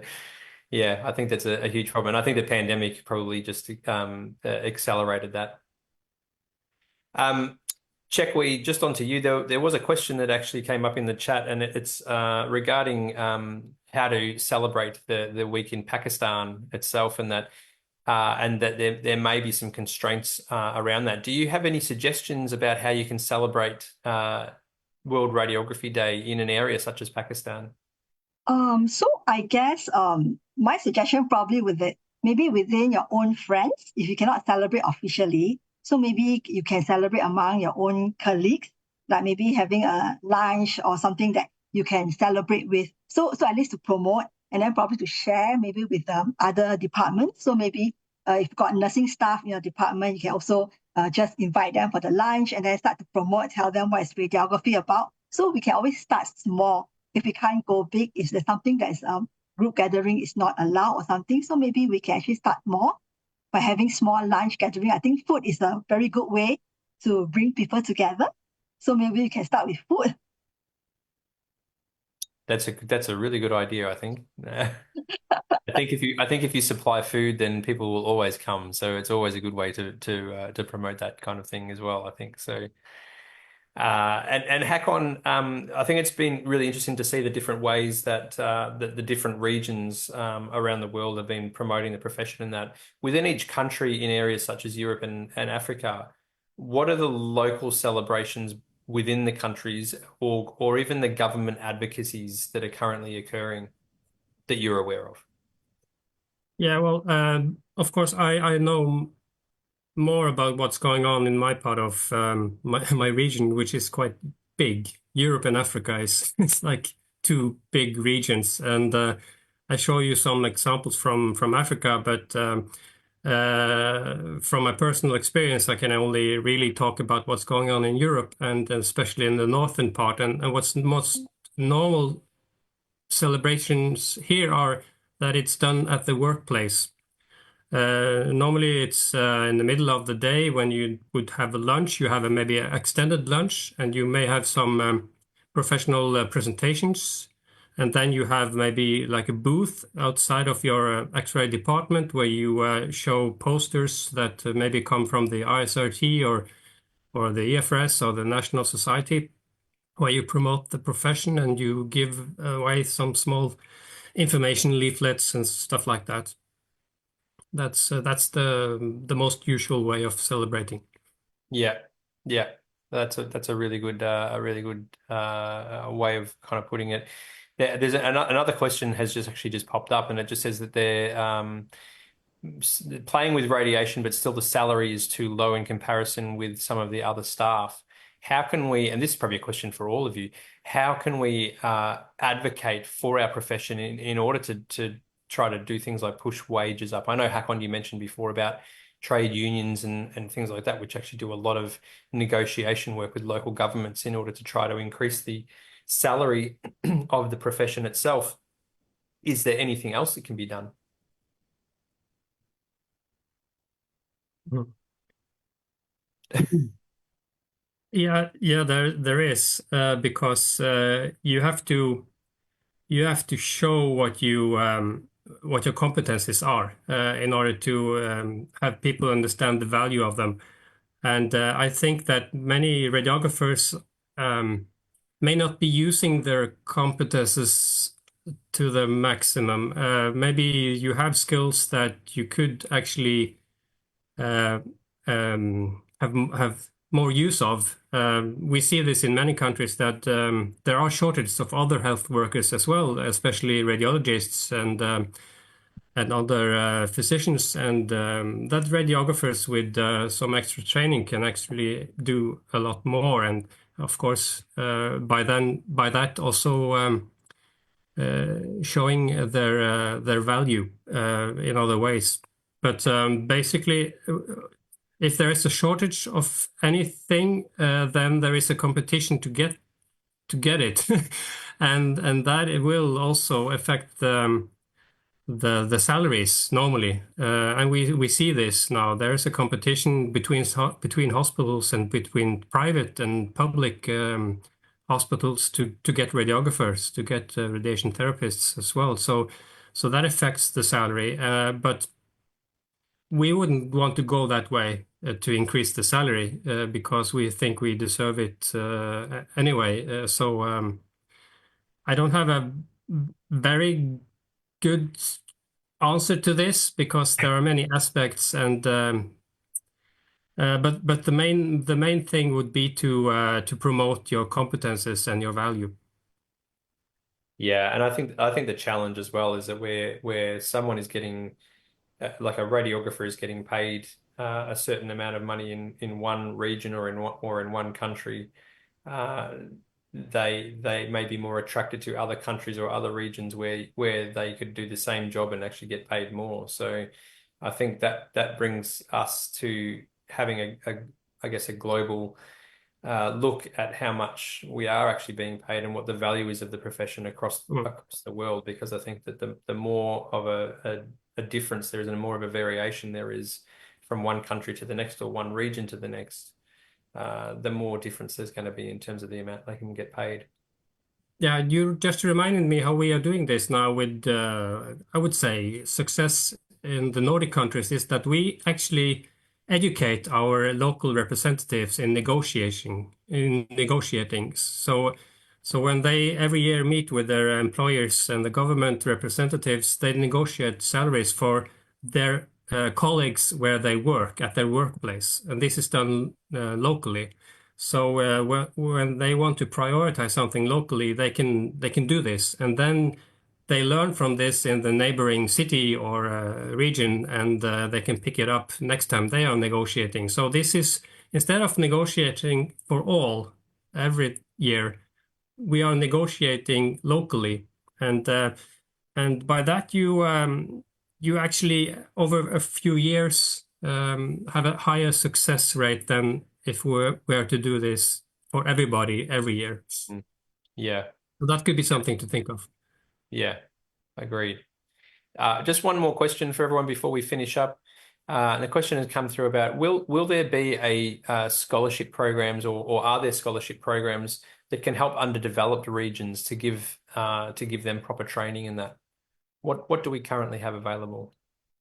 yeah, I think that's a huge problem. And I think the pandemic probably just accelerated that. Chekwi, just onto you. There was a question that actually came up in the chat, and it's regarding how to celebrate the week in Pakistan itself, and that there may be some constraints around that. Do you have any suggestions about how you can celebrate World Radiography Day in an area such as Pakistan? So I guess my suggestion probably with it, maybe within your own friends, if you cannot celebrate officially, so maybe you can celebrate among your own colleagues, like maybe having a lunch or something that you can celebrate with. So at least to promote, and then probably to share maybe with other departments. So maybe if you've got nursing staff in your department, you can also just invite them for the lunch and then start to promote, tell them what is radiography about. So we can always start small. If we can't go big, if there's something that is group gathering is not allowed or something, so maybe we can actually start more by having small lunch gathering. I think food is a very good way to bring people together. So maybe you can start with food. That's a really good idea, I think. I think if you supply food, then people will always come. So it's always a good way to promote that kind of thing as well, I think. So and Hakon, I think it's been really interesting to see the different ways that the different regions around the world have been promoting the profession, and that within each country in areas such as Europe and Africa, what are the local celebrations within the countries, or even the government advocacies that are currently occurring that you're aware of? Yeah, well, of course, I know more about what's going on in my part of my region, which is quite big. Europe and Africa is it's like two big regions, and I show you some examples from Africa, but from my personal experience, I can only really talk about what's going on in Europe, and especially in the northern part. And what's most normal celebrations here are that it's done at the workplace. Normally it's in the middle of the day when you would have a lunch, you have maybe an extended lunch, and you may have some professional presentations. And then you have maybe like a booth outside of your X-ray department where you show posters that maybe come from the ISRT or the EFRS or the National Society, where you promote the profession and you give away some small information leaflets and stuff like that. That's the most usual way of celebrating. Yeah, yeah, that's a really good way of kind of putting it. There's another question has just popped up, and it just says that they're playing with radiation, but still the salary is too low in comparison with some of the other staff. How can we, and this is probably a question for all of you, how can we advocate for our profession in order to try to do things like push wages up? I know, Hakon, you mentioned before about trade unions and things like that, which actually do a lot of negotiation work with local governments in order to try to increase the salary of the profession itself. Is there anything else that can be done? Yeah, there is because you have to show what your competencies are in order to have people understand the value of them. And I think that many radiographers may not be using their competences to the maximum. Maybe you have skills that you could actually have more use of. We see this in many countries that there are shortages of other health workers as well, especially radiologists and other physicians, and that radiographers with some extra training can actually do a lot more. And of course, by that also showing their value in other ways. But basically, if there is a shortage of anything, then there is a competition to get it, and that it will also affect the salaries normally, and we see this now. There is a competition between hospitals and between private and public hospitals to get radiographers, to get radiation therapists as well. So that affects the salary, but we wouldn't want to go that way to increase the salary because we think we deserve it anyway. So I don't have a very good answer to this because there are many aspects, and but the main thing would be to promote your competences and your value. Yeah, and I think the challenge as well is that where someone is getting like a radiographer is getting paid a certain amount of money in one region or in one country, they may be more attracted to other countries or other regions where they could do the same job and actually get paid more. So I think that brings us to having I guess a global look at how much we are actually being paid and what the value is of the profession across the world, because I think that the more of a difference there is and more of a variation there is from one country to the next or one region to the next, the more difference there's going to be in terms of the amount they can get paid. Yeah, you just reminded me how we are doing this now with, I would say, success in the Nordic countries is that we actually educate our local representatives in negotiating. So when they every year meet with their employers and the government representatives, they negotiate salaries for their colleagues where they work at their workplace, and this is done locally. So when they want to prioritize something locally, they can do this, and then they learn from this in the neighboring city or region, and they can pick it up next time they are negotiating. So this is, instead of negotiating for all every year, we are negotiating locally, and by that you actually over a few years have a higher success rate than if we were to do this for everybody every year. Yeah. So that could be something to think of. Yeah, agreed. Just one more question for everyone before we finish up. And the question has come through about will there be a scholarship programs or are there scholarship programs that can help underdeveloped regions to give them proper training in that? What do we currently have available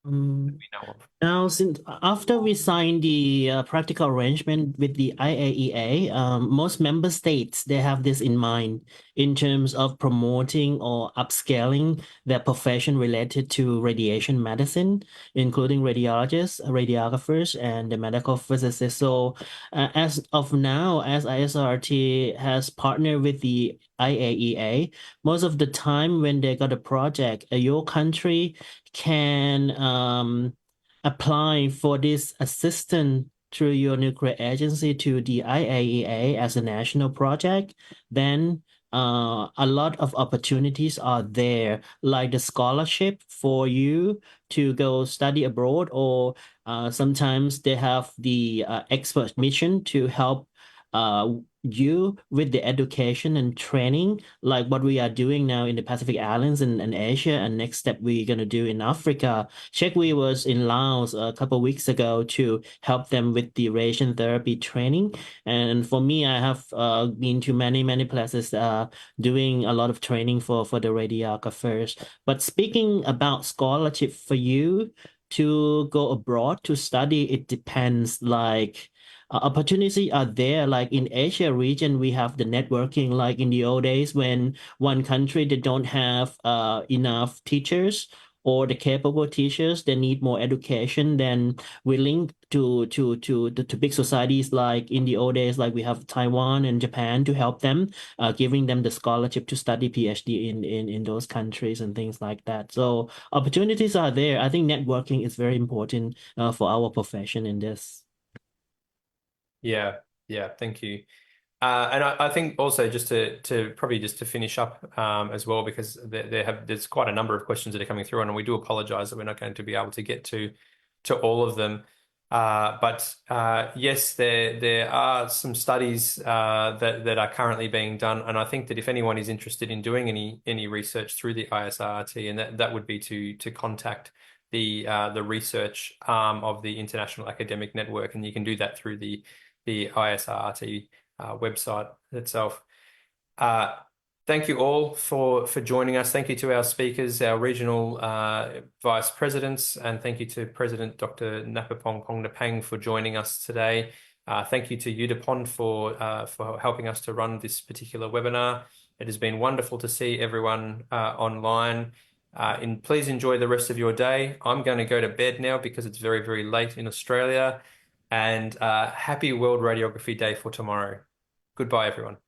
that we know of? Now, since after we signed the practical arrangement with the IAEA, most member states, they have this in mind in terms of promoting or upscaling their profession related to radiation medicine, including radiologists, radiographers, and the medical physicists. So as of now, as ISRRT has partnered with the IAEA, most of the time when they got a project, your country can apply for this assistance through your nuclear agency to the IAEA as a national project, then a lot of opportunities are there, like the scholarship for you to go study abroad, or sometimes they have the expert mission to help you with the education and training, like what we are doing now in the Pacific Islands and Asia, and next step we're going to do in Africa. We was in Laos a couple of weeks ago to help them with the radiation therapy training. And for me, I have been to many places doing a lot of training for the radiographers. But speaking about scholarship for you to go abroad to study, it depends. Like opportunities are there. Like in Asia region, we have the networking. Like in the old days, when one country they don't have enough teachers or the capable teachers, they need more education, then we link to big societies like in the old days, like we have Taiwan and Japan to help them, giving them the scholarship to study PhD in those countries and things like that. So opportunities are there. I think networking is very important for our profession in this. Yeah, thank you. And I think also just to probably just to finish up as well, because there's quite a number of questions that are coming through, and we do apologize that we're not going to be able to get to all of them. But yes, there are some studies that are currently being done, and I think that if anyone is interested in doing any research through the ISRRT, and that would be to contact the research arm of the International Academic Network, and you can do that through the ISRRT website itself. Thank you all for joining us. Thank you to our speakers, our regional vice presidents, and thank you to President Dr. Napapong Pongnapang for joining us today. Thank you to UDAPON for helping us to run this particular webinar. It has been wonderful to see everyone online. And please enjoy the rest of your day. I'm going to go to bed now because it's very, very late in Australia. And happy World Radiography Day for tomorrow. Goodbye, everyone.